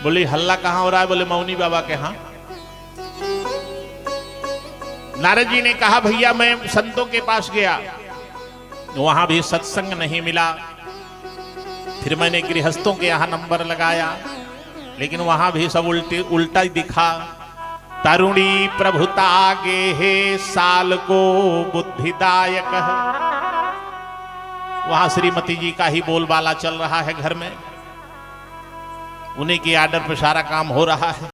बोली हल्ला कहां हो रहा है? बोले मौनी बाबा के यहां। नारद जी ने कहा भैया मैं संतों के पास गया, वहां भी सत्संग नहीं मिला। फिर मैंने गृहस्थों के यहां नंबर लगाया, लेकिन वहां भी सब उल्टा ही दिखा। तरुणी प्रभुता गे हे साल को बुद्धिदायक है। वहां श्रीमती जी का ही बोलबाला चल रहा है घर में, उन्हीं की आर्डर पर सारा काम हो रहा है।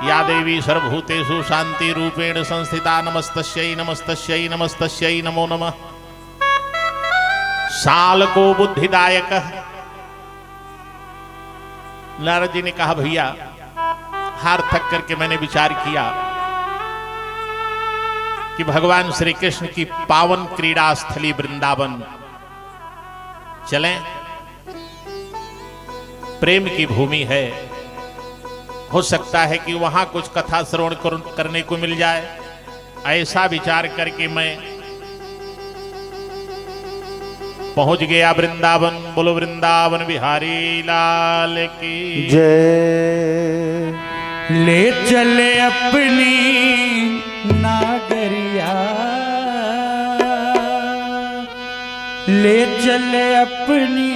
या देवी सर्वभूतेषु शांति रूपेण संस्थिता नमस्तस्यै नमस्तस्यै नमस्तस्यै नमो नमः। साल को बुद्धिदायक। नारद जी ने कहा भैया हार थक करके मैंने विचार किया कि भगवान श्री कृष्ण की पावन क्रीड़ा स्थली वृंदावन चलें। प्रेम की भूमि है, हो सकता है कि वहां कुछ कथा श्रवण करने को मिल जाए। ऐसा विचार करके मैं पहुंच गया वृंदावन। बोलो वृंदावन बिहारी लाल की जय। ले चले अपनी नागरिया, ले चले अपनी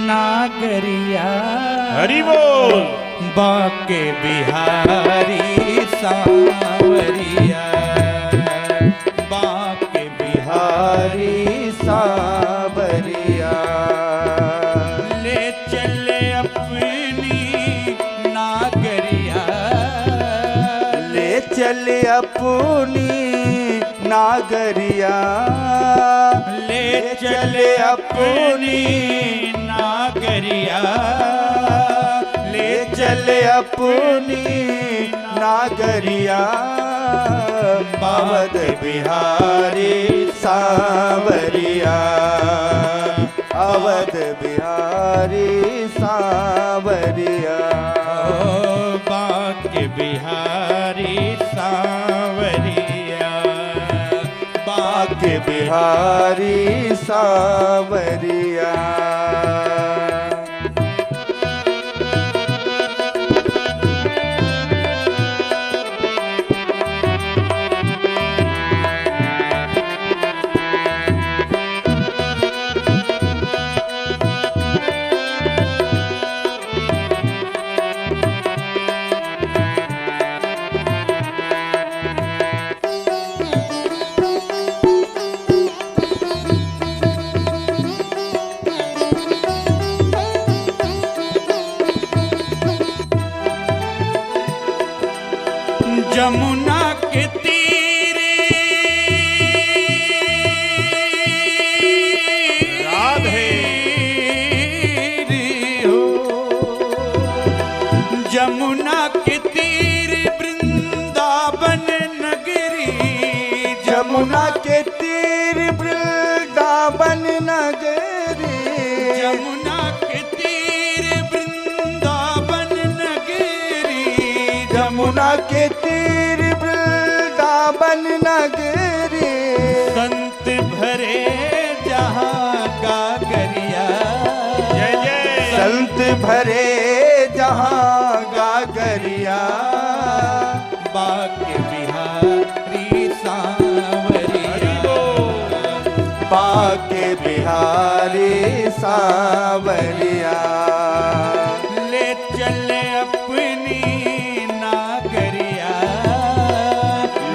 नागरिया। हरि बोल। बाके बिहारी सांवरिया, बाके बिहारी सांवरिया। ले चले अपनी नागरिया, ले चले अपनी नागरिया, ले चले अपनी नागरिया, ले चले अपनी नागरिया। अवध बिहारी सांवरिया, अवध बिहारी सांवरिया। बाके बिहारी सांवरिया, बाके बिहारी सांवरिया। जमुना के तीरे राधे हो, जमुना के तीर वृंदावन नगरी, जमुना के तीर वृंदावन नगरी, जमुना के तीर वृंदावन नगरी, जमुना के तीर वृंदावन नगरी। संत भरे जहाँ गागरिया, जय जय। संत भरे जहाँ गागरिया। बाके बिहारी सांवरिया, बाके बिहारी सांवरिया। ले चले अपनी नागरिया,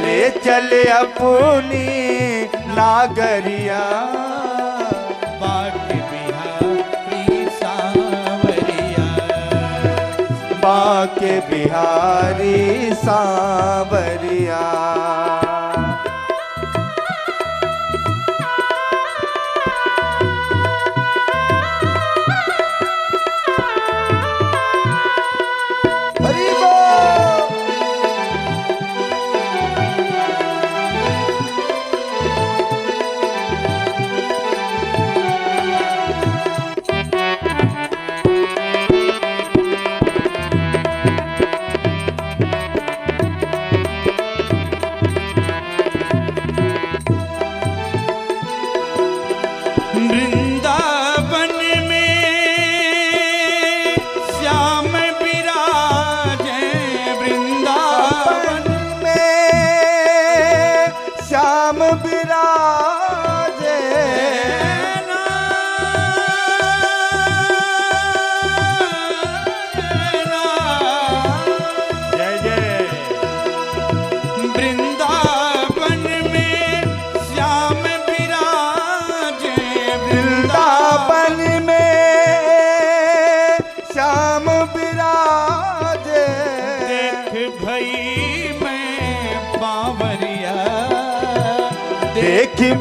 ले चले अपनी नागरिया। बाके बिहारी सांवरिया, बाके बिहारी सांवरिया। हरि बोल।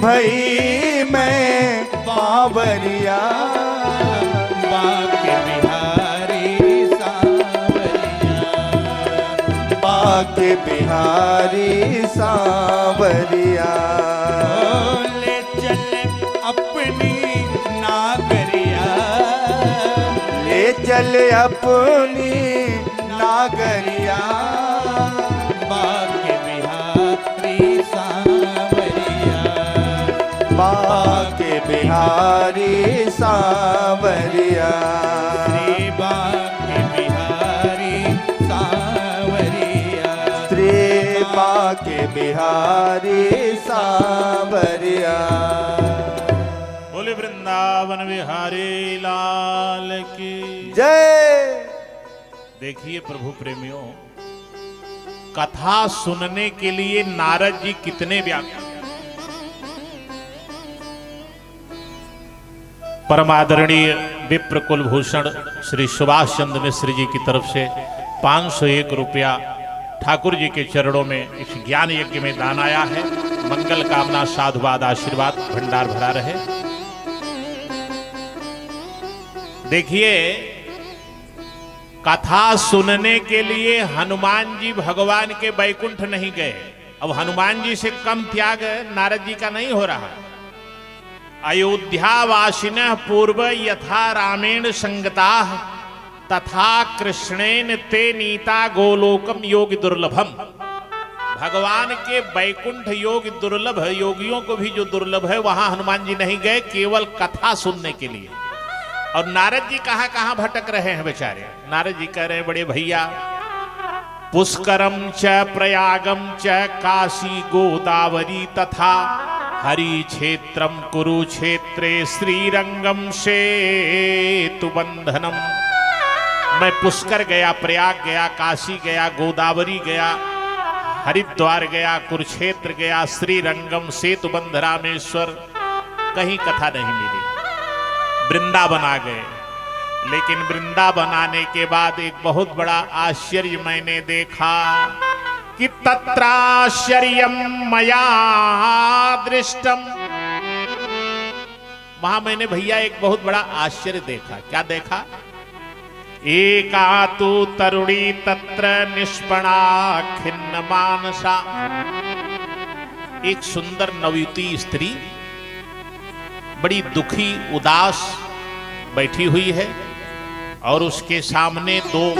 भई मैं बावरिया बाके बिहारी सांवरिया बाके बिहारी सांवरिया ले चल अपनी नागरिया ले चल अपनी नागरिया बाके बिहारी सांवरिया बाके बिहारी सांवरिया श्री बाके बिहारी सांवरिया श्री बाके बिहारी सांवरिया। बोले वृंदावन बिहारी लाल की जय। देखिए प्रभु प्रेमियों, कथा सुनने के लिए नारद जी कितने व्याकुल। परमादरणीय विप्र कुलभूषण श्री सुभाष चंद्र मिश्र जी की तरफ से 501 रुपया ठाकुर जी के चरणों में इस ज्ञान यज्ञ में दान आया है। मंगल कामना साधुवाद आशीर्वाद भंडार भरा रहे। देखिए, कथा सुनने के लिए हनुमान जी भगवान के बैकुंठ नहीं गए। अब हनुमान जी से कम त्याग नारद जी का नहीं हो रहा। अयोध्यावासिन पूर्व यथा रामेण संगता तथा कृष्णेन ते नीता गोलोकम योग दुर्लभम। भगवान के बैकुंठ योग दुर्लभ, योगियों को भी जो दुर्लभ है वहां हनुमान जी नहीं गए, केवल कथा सुनने के लिए। और नारद जी कहां कहां भटक रहे हैं बेचारे। नारद जी कह रहे हैं, बड़े भैया, पुष्करम च प्रयागम च काशी गोदावरी तथा हरि क्षेत्रम कुरुक्षेत्रे श्रीरंगम सेतु बंधनम। मैं पुष्कर गया, प्रयाग गया, काशी गया, गोदावरी गया, हरिद्वार गया, कुरुक्षेत्र गया, श्रीरंगम सेतु बंध रामेश्वर, कहीं कथा नहीं मिली। वृंदावन आ गए, लेकिन वृंदावन आने के बाद एक बहुत बड़ा आश्चर्य मैंने देखा कि तत्राश्चर्यम मया दृष्टम। वहां मैंने भैया एक बहुत बड़ा आश्चर्य देखा। क्या देखा? एका तु तरुणी तत्र निष्पणा खिन्न मानसा। एक सुंदर नवयुवती स्त्री बड़ी दुखी उदास बैठी हुई है और उसके सामने दो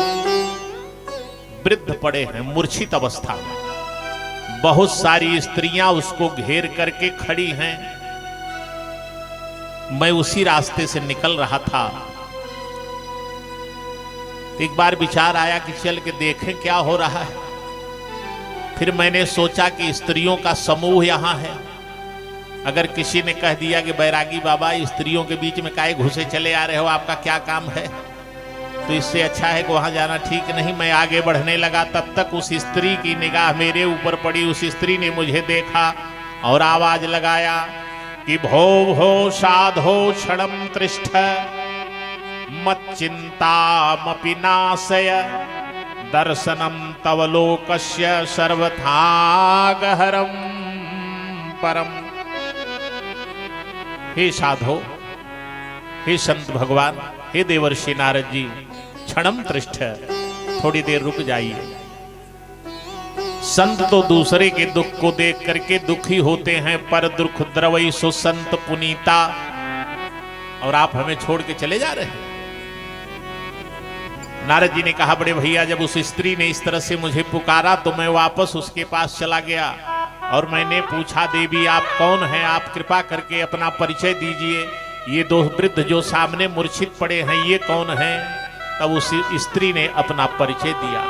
वृद्ध पड़े हैं मूर्छित अवस्था में। बहुत सारी स्त्रियां उसको घेर करके खड़ी हैं। मैं उसी रास्ते से निकल रहा था, एक बार विचार आया कि चल के देखें क्या हो रहा है। फिर मैंने सोचा कि स्त्रियों का समूह यहां है, अगर किसी ने कह दिया कि बैरागी बाबा स्त्रियों के बीच में काहे घुसे चले आ रहे हो, आपका क्या काम है, तो इससे अच्छा है कि वहां जाना ठीक नहीं। मैं आगे बढ़ने लगा, तब तक उस स्त्री की निगाह मेरे ऊपर पड़ी। उस स्त्री ने मुझे देखा और आवाज लगाया कि भो भो साधो क्षणम तिष्ठ मच्चिंतामपि नाशय दर्शनम तव लोकस्य सर्वथागहरम परम। हे साधो, हे संत भगवान, हे देवर्षि नारद जी, क्षणम तिष्ठ, थोड़ी देर रुक जाइए। संत तो दूसरे के दुख को देख करके दुखी होते हैं, पर दुख द्रवई सो संत पुनीता, और आप हमें छोड़ के चले जा रहे हैं। नारद जी ने कहा, बड़े भैया, जब उस स्त्री ने इस तरह से मुझे पुकारा तो मैं वापस उसके पास चला गया और मैंने पूछा, देवी आप कौन हैं, आप कृपा करके अपना परिचय दीजिए। ये दो वृद्ध जो सामने मूर्छित पड़े हैं ये कौन हैं? तब उस स्त्री ने अपना परिचय दिया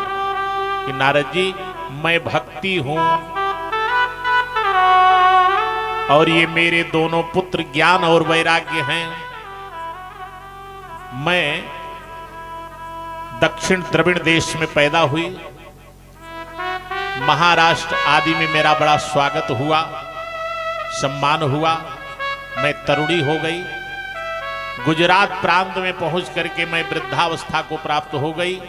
कि नारद जी, मैं भक्ति हूं और ये मेरे दोनों पुत्र ज्ञान और वैराग्य हैं। मैं दक्षिण द्रविड़ देश में पैदा हुई, महाराष्ट्र आदि में मेरा बड़ा स्वागत हुआ, सम्मान हुआ। मैं तरुणी हो गई, गुजरात प्रांत में पहुंच करके मैं वृद्धावस्था को प्राप्त हो गई।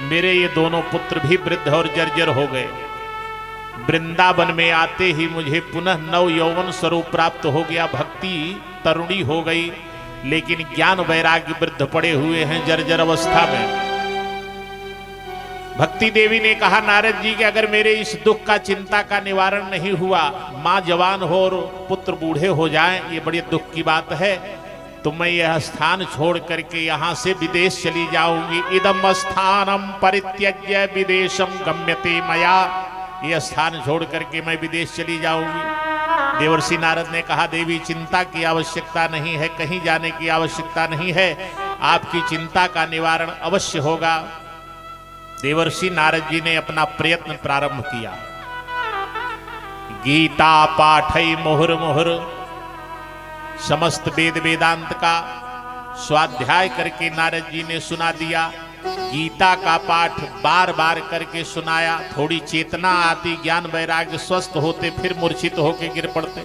मेरे ये दोनों पुत्र भी वृद्ध और जर्जर हो गए। वृंदावन में आते ही मुझे पुनः नव यौवन स्वरूप प्राप्त हो गया, भक्ति तरुणी हो गई, लेकिन ज्ञान वैराग्य वृद्ध पड़े हुए हैं जर्जर अवस्था में। भक्ति देवी ने कहा नारद जी कि अगर मेरे इस दुख का चिंता का निवारण नहीं हुआ, माँ जवान हो और पुत्र बूढ़े हो जाएं, ये बड़ी दुख की बात है, तो मैं यह स्थान छोड़ करके यहाँ से विदेश चली जाऊंगी। इदम स्थानम परित्यज्य विदेशम गम्यते मया, यह स्थान छोड़ करके मैं विदेश चली जाऊंगी। देवर्षि नारद ने कहा देवी चिंता की आवश्यकता नहीं है, कहीं जाने की आवश्यकता नहीं है, आपकी चिंता का निवारण अवश्य होगा। देवर्षि नारद जी ने अपना प्रयत्न प्रारंभ किया। गीता पाठई मुहुर मुहुर, समस्त वेद वेदांत का स्वाध्याय करके नारद जी ने सुना दिया। गीता का पाठ बार बार करके सुनाया, थोड़ी चेतना आती, ज्ञान वैराग्य स्वस्थ होते, फिर मूर्छित होके गिर पड़ते।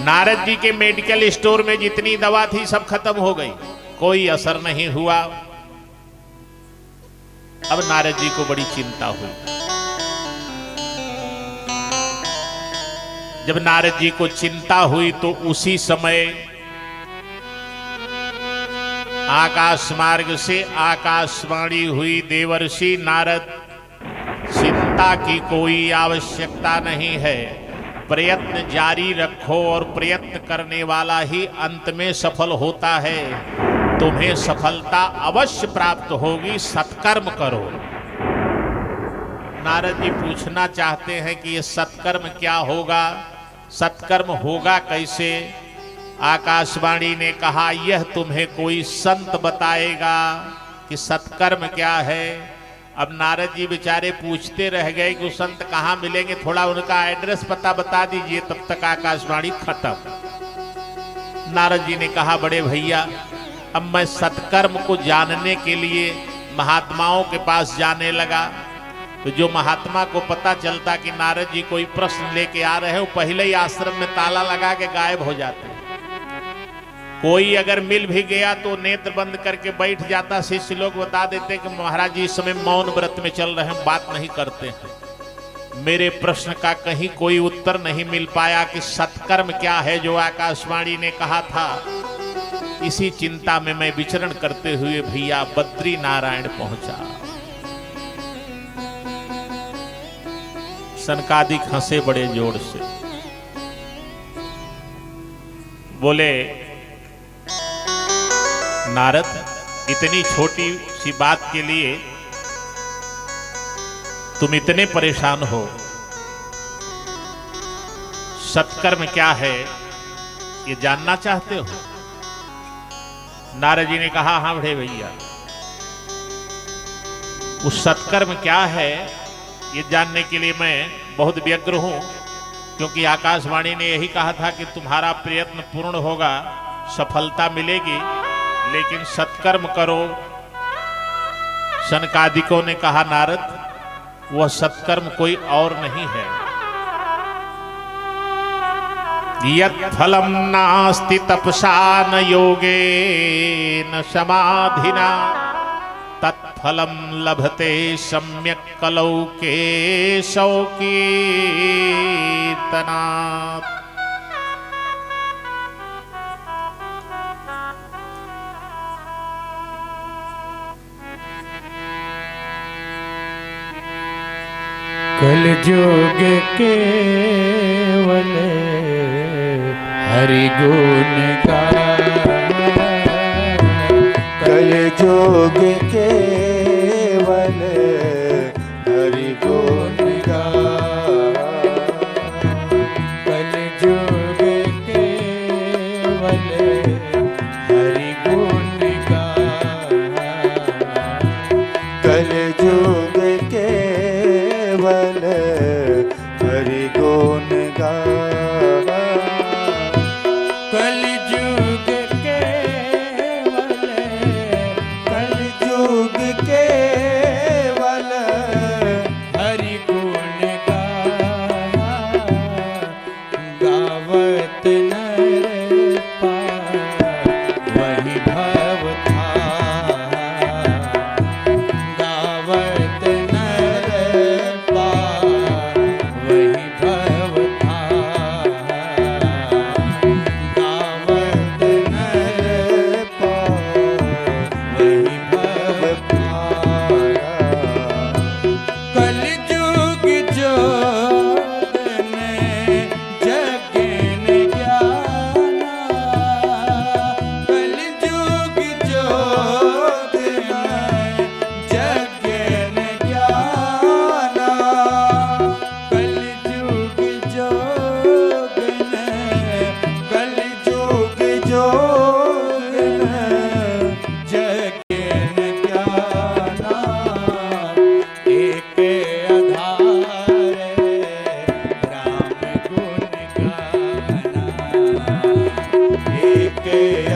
नारद जी के मेडिकल स्टोर में जितनी दवा थी सब खत्म हो गई, कोई असर नहीं हुआ। अब नारद जी को बड़ी चिंता हुई। जब नारद जी को चिंता हुई तो उसी समय आकाश मार्ग से आकाशवाणी हुई, देवर्षि नारद चिंता की कोई आवश्यकता नहीं है, प्रयत्न जारी रखो और प्रयत्न करने वाला ही अंत में सफल होता है, तुम्हें सफलता अवश्य प्राप्त होगी, सत्कर्म करो। नारद जी पूछना चाहते हैं कि ये सत्कर्म क्या होगा, सत्कर्म होगा कैसे? आकाशवाणी ने कहा यह तुम्हें कोई संत बताएगा कि सत्कर्म क्या है। अब नारद जी बेचारे पूछते रह गए कि संत कहाँ मिलेंगे, थोड़ा उनका एड्रेस पता बता दीजिए। तब तक आकाशवाणी खत्म। नारद जी ने कहा बड़े भैया अब मैं सत्कर्म को जानने के लिए महात्माओं के पास जाने लगा, तो जो महात्मा को पता चलता कि नारद जी कोई प्रश्न लेके आ रहे हैं, वो पहले ही आश्रम में ताला लगा के गायब हो जाते। कोई अगर मिल भी गया तो नेत्र बंद करके बैठ जाता। शिष्य लोग बता देते कि महाराज जी इस समय मौन व्रत में चल रहे हैं, बात नहीं करते हैं। मेरे प्रश्न का कहीं कोई उत्तर नहीं मिल पाया कि सत्कर्म क्या है जो आकाशवाणी ने कहा था। इसी चिंता में मैं विचरण करते हुए भैया बद्री नारायण पहुंचा। सनकादिक हंसे बड़े जोर से, बोले नारद इतनी छोटी सी बात के लिए तुम इतने परेशान हो, सत्कर्म क्या है ये जानना चाहते हो? नारद जी ने कहा हाँ बड़े भैया, उस सत्कर्म क्या है ये जानने के लिए मैं बहुत व्यग्र हूं, क्योंकि आकाशवाणी ने यही कहा था कि तुम्हारा प्रयत्न पूर्ण होगा, सफलता मिलेगी, लेकिन सत्कर्म करो। सनकादिकों ने कहा नारद वह सत्कर्म कोई और नहीं है। यत् फलम नास्ति तपसा न योगेन समाधिना तत्फलम लभते सम्यक् कलौ केशव कीर्तनात्। कलयुग केवल हरि गुण गाए, कलयुग केवल हरि गुण गाए, कलयुग केवल हरि गुण गाए, कलयुग केवल हरि गुण गाए, कलयुग केवल कलयुग केवल जोग जगन ज्ञाना एक आधार राम गुण गाना एक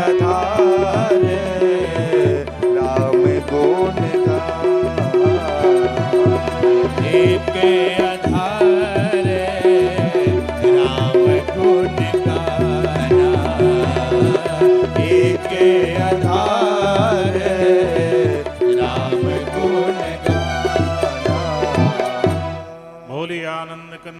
आधार